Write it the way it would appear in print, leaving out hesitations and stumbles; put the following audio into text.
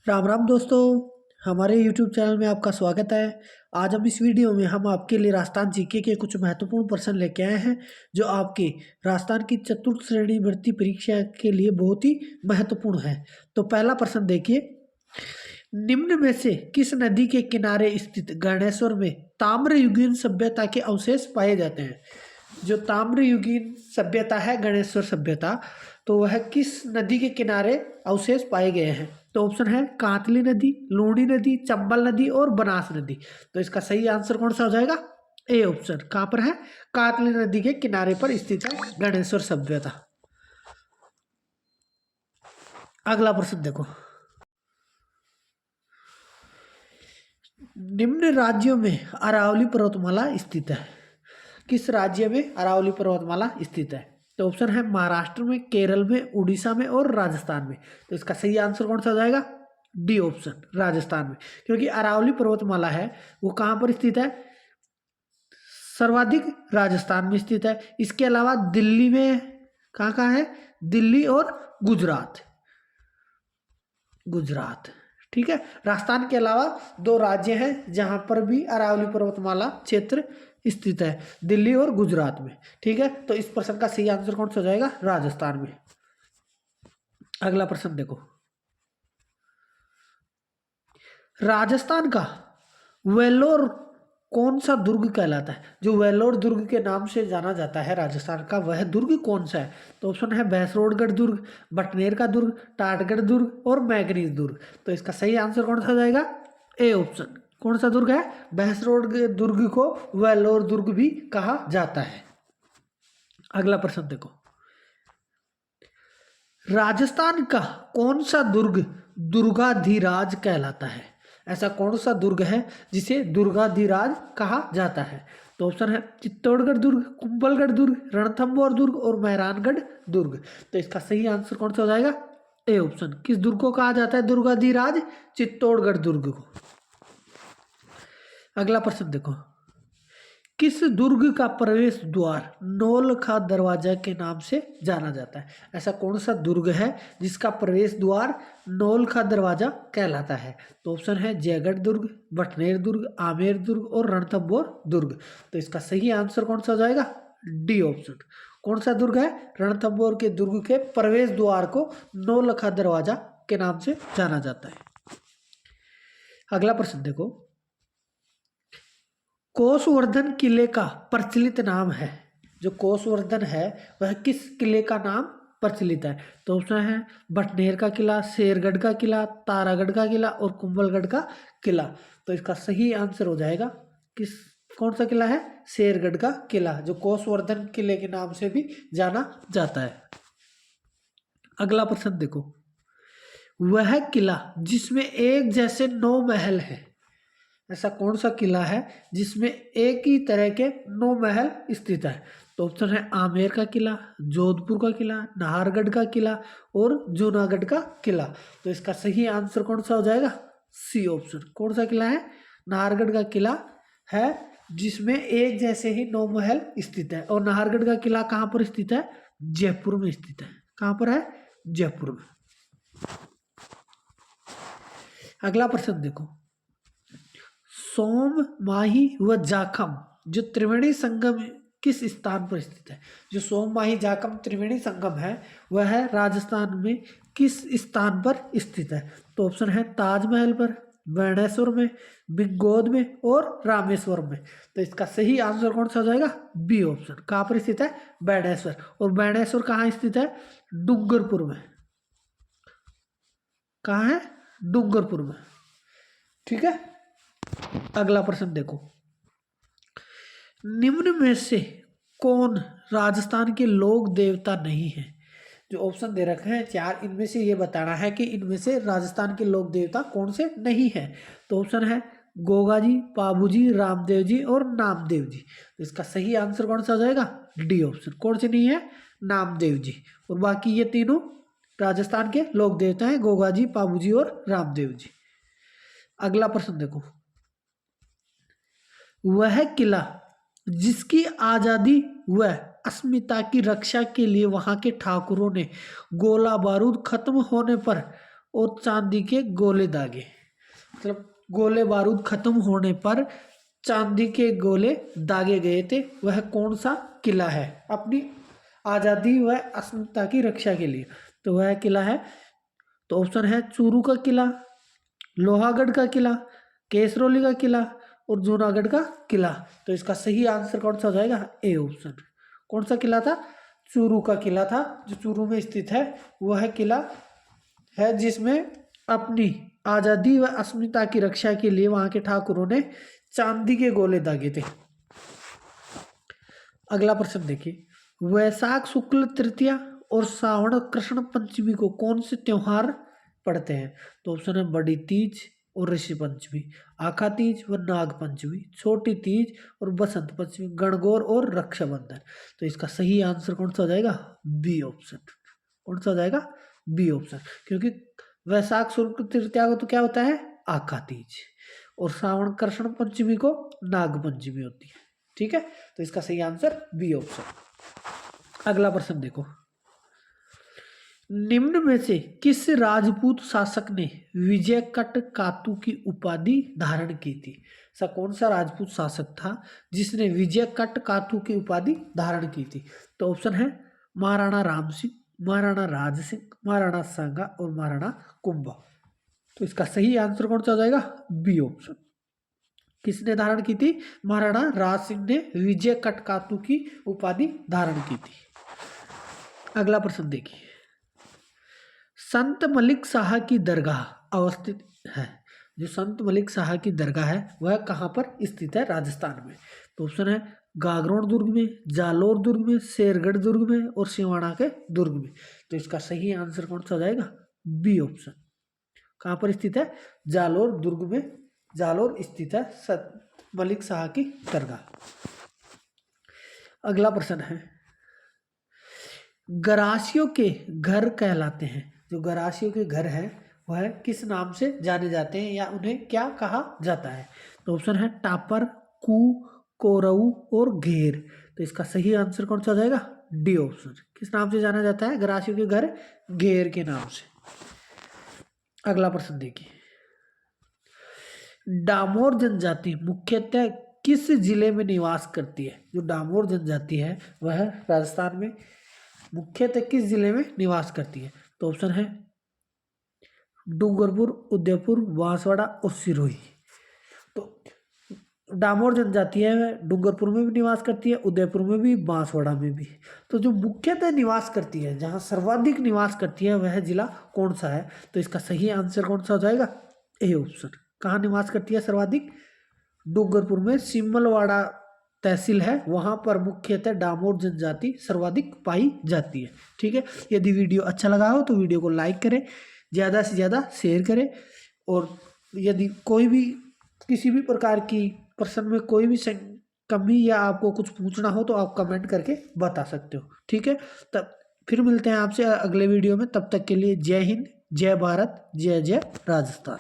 राम राम दोस्तों, हमारे YouTube channel में आपका स्वागत है। आज हम इस वीडियो में हम आपके लिए राजस्थान जीके के कुछ महत्वपूर्ण प्रश्न लेके आए हैं जो आपके राजस्थान की चतुर्थ श्रेणी भर्ती परीक्षा के लिए बहुत ही महत्वपूर्ण है। तो पहला प्रश्न देखिए, निम्न में से किस नदी के किनारे स्थित गणेश्वर में ताम्रयुगीन सभ्यता के अवशेष पाए जाते हैं? जो ताम्रयुगीन सभ्यता है, गणेश्वर सभ्यता, तो वह किस नदी के किनारे अवशेष पाए गए हैं? तो ऑप्शन है कांतली नदी, लूणी नदी, चंबल नदी और बनास नदी। तो इसका सही आंसर कौन सा हो जाएगा? A option. कहाँ पर है? कांतली नदी के किनारे पर स्थित है गणेश्वर सभ्यता। अगला प्रश्न देखो, निम्न राज्यों में अरावली पर्वतमाला स्थित है? किस राज्य में अरावली पर्वतमाला स्थित है? तो ऑप्शन है महाराष्ट्र में, केरल में, उड़ीसा में और राजस्थान में। तो इसका सही आंसर कौन सा हो जाएगा? डी ऑप्शन, राजस्थान में। क्योंकि अरावली पर्वतमाला है वो कहाँ पर स्थित है? सर्वाधिक राजस्थान में स्थित है। इसके अलावा दिल्ली में कहाँ कहाँ है? दिल्ली और गुजरात। गुजरात, ठीक है। राजस्थान के अलावा दो राज्य हैं जहां पर भी अरावली पर्वतमाला क्षेत्र स्थित है, दिल्ली और गुजरात में, ठीक है। तो इस प्रश्न का सही आंसर कौन सा हो जाएगा? राजस्थान में। अगला प्रश्न देखो, राजस्थान का वेल्लोर कौन सा दुर्ग कहलाता है? जो वेल्लोर दुर्ग के नाम से जाना जाता है राजस्थान का, वह दुर्ग कौन सा है? तो ऑप्शन है भैंसरोडगढ़ दुर्ग, बटनेर का दुर्ग, टाटगढ़ दुर्ग और मैगनीज दुर्ग। तो इसका सही आंसर कौन सा हो जाएगा? A option. कौन सा दुर्ग है? भैंसरोड दुर्ग को वेल्लोर दुर्ग भी कहा जाता है। अगला प्रश्न देखो, राजस्थान का कौन सा दुर्ग दुर्गाधिराज कहलाता है? ऐसा कौन सा दुर्ग है जिसे दुर्गाधिराज कहा जाता है? तो ऑप्शन है चित्तौड़गढ़ दुर्ग, कुंभलगढ़ दुर्ग, रणथंभौर दुर्ग और मेहरानगढ़ दुर्ग। तो इसका सही आंसर कौन सा हो जाएगा? A option. किस दुर्ग को कहा जाता है दुर्गाधिराज? चित्तौड़गढ़ दुर्ग को। अगला प्रश्न देखो, किस दुर्ग का प्रवेश द्वार नौलखा दरवाजा के नाम से जाना जाता है? ऐसा कौन सा दुर्ग है जिसका प्रवेश द्वार नौलखा दरवाजा कहलाता है? तो ऑप्शन है जयगढ़ दुर्ग, बटनेर दुर्ग, आमेर दुर्ग और रणथंभौर दुर्ग। तो इसका सही आंसर कौन सा हो जाएगा? D option. कौन सा दुर्ग है? रणथंभौर के दुर्ग के प्रवेश द्वार को नौलखा दरवाजा के नाम से जाना जाता है। अगला प्रश्न देखो, कोसवर्धन किले का प्रचलित नाम है? जो कोसवर्धन है वह किस किले का नाम प्रचलित है? तो ऑप्शन है बटनेर का किला, शेरगढ़ का किला, तारागढ़ का किला और कुंभलगढ़ का किला। तो इसका सही आंसर हो जाएगा कौन सा किला है? शेरगढ़ का किला, जो कोसवर्धन किले के नाम से भी जाना जाता है। अगला प्रश्न देखो, वह किला जिसमें एक जैसे 9 महल है, ऐसा कौन सा किला है जिसमें एक ही तरह के 9 महल स्थित है? तो ऑप्शन है आमेर का किला, जोधपुर का किला, नाहरगढ़ का किला और जूनागढ़ का किला। तो इसका सही आंसर कौन सा हो जाएगा? C option. कौन सा किला है? नाहरगढ़ का किला है जिसमें एक जैसे ही 9 महल स्थित है। और नाहरगढ़ का किला कहाँ पर स्थित है? जयपुर में स्थित है। कहाँ पर है? जयपुर में। अगला प्रश्न देखो, सोम, माही व जाखम जो त्रिवेणी संगम किस स्थान पर स्थित है? जो सोम, माही, जाखम त्रिवेणी संगम है वह है राजस्थान में किस स्थान पर स्थित है? तो ऑप्शन है ताजमहल पर, बेणेश्वर में, बिंगोद में और रामेश्वर में। तो इसका सही आंसर कौन सा हो जाएगा? B option. कहाँ पर स्थित है? बेणेश्वर। और बेणेश्वर कहाँ स्थित है? डूंगरपुर में। कहाँ है? डूंगरपुर में, ठीक है। अगला प्रश्न देखो, निम्न में से कौन राजस्थान के लोक देवता नहीं है? जो ऑप्शन दे रखे हैं 4, इनमें से ये बताना है कि इनमें से राजस्थान के लोक देवता कौन से नहीं है। तो ऑप्शन है गोगा जी, पाबू जी, रामदेव जी और नामदेव जी। तो इसका सही आंसर कौन सा हो जाएगा? D option. कौन से नहीं है? नामदेव जी। और बाकी ये तीनों राजस्थान के लोक देवता हैं, गोगा जी, पाबू जी और रामदेव जी। अगला प्रश्न देखो, वह किला जिसकी आजादी व अस्मिता की रक्षा के लिए वहां के ठाकुरों ने गोला बारूद खत्म होने पर और चांदी के गोले दागे। मतलब गोले बारूद खत्म होने पर चांदी के गोले दागे गए थे, वह कौन सा किला है अपनी आज़ादी व अस्मिता की रक्षा के लिए? तो वह किला है, तो ऑप्शन है चूरू का किला, लोहागढ़ का किला, केसरौली का किला और जूनागढ़ का किला। तो इसका सही आंसर कौन सा हो जाएगा? A option. कौन सा किला था? चूरू का किला था, जो चूरू में स्थित है। वह किला है जिसमें अपनी आज़ादी व अस्मिता की रक्षा के लिए वहां के ठाकुरों ने चांदी के गोले दागे थे। अगला प्रश्न देखिए, वैशाख शुक्ल तृतीया और श्रावण कृष्ण पंचमी को कौन से त्योहार पड़ते हैं? तो ऑप्शन है बड़ी तीज और ऋषि पंचमी, आखा तीज व नाग पंचमी, छोटी तीज और बसंत पंचमी, गणगौर और रक्षाबंधन। तो इसका सही आंसर कौन सा हो जाएगा? B option. कौन सा हो जाएगा? B option. क्योंकि वैशाख शुक्ल तृतीया को तो क्या होता है? आखा तीज, और श्रावण कृष्ण पंचमी को नाग पंचमी होती है। ठीक है, तो इसका सही आंसर बी ऑप्शन। अगला प्रश्न देखो, निम्न में से किस राजपूत शासक ने विजय कट कातू की उपाधि धारण की थी? ऐसा कौन सा राजपूत शासक था जिसने विजय कट कातू की उपाधि धारण की थी? तो ऑप्शन है महाराणा राम सिंह, महाराणा राज सिंह, महाराणा सांगा और महाराणा कुंभा। तो इसका सही आंसर कौन सा हो जाएगा? B option. किसने धारण की थी? महाराणा राज सिंह ने विजय कटकातू की उपाधि धारण की थी। अगला प्रश्न देखिए, संत मलिक शाह की दरगाह अवस्थित है। जो संत मलिक शाह की दरगाह है वह कहाँ पर स्थित है? राजस्थान में। तो ऑप्शन है गागरोन दुर्ग में, जालोर दुर्ग में, शेरगढ़ दुर्ग में और सिवाना के दुर्ग में। तो इसका सही आंसर कौन सा हो जाएगा? B option. कहाँ पर स्थित है? जालोर दुर्ग में, जालोर स्थित है संत मलिक शाह की दरगाह। अगला प्रश्न है, गरासियों के घर कहलाते हैं। जो गरासियों के घर हैं वह किस नाम से जाने जाते हैं या उन्हें क्या कहा जाता है? तो ऑप्शन है टापर, कू, कोरऊ और घेर। तो इसका सही आंसर कौन सा हो जाएगा? D option. किस नाम से जाना जाता है गरासियों के घर? घेर के नाम से। अगला प्रश्न देखिए, डामोर जनजाति मुख्यतः किस जिले में निवास करती है? जो डामोर जनजाति है वह राजस्थान में मुख्यतः किस जिले में निवास करती है? तो ऑप्शन है डूंगरपुर, उदयपुर, बांसवाड़ा और सिरोही। तो डामोर जनजाति है वह डूंगरपुर में भी निवास करती है, उदयपुर में भी, बांसवाड़ा में भी। तो जो मुख्यतः निवास करती है, जहाँ सर्वाधिक निवास करती है, वह जिला कौन सा है? तो इसका सही आंसर कौन सा हो जाएगा? A option. कहाँ निवास करती है सर्वाधिक? डूंगरपुर में, सिमलवाड़ा तहसील है वहाँ पर मुख्यतः डामोर जनजाति सर्वाधिक पाई जाती है। ठीक है, यदि वीडियो अच्छा लगा हो तो वीडियो को लाइक करें, ज़्यादा से ज़्यादा शेयर करें, और यदि कोई भी किसी भी प्रकार की प्रश्न में कोई भी कमी या आपको कुछ पूछना हो तो आप कमेंट करके बता सकते हो। ठीक है, तब फिर मिलते हैं आपसे अगले वीडियो में। तब तक के लिए जय हिंद, जय भारत, जय जय राजस्थान।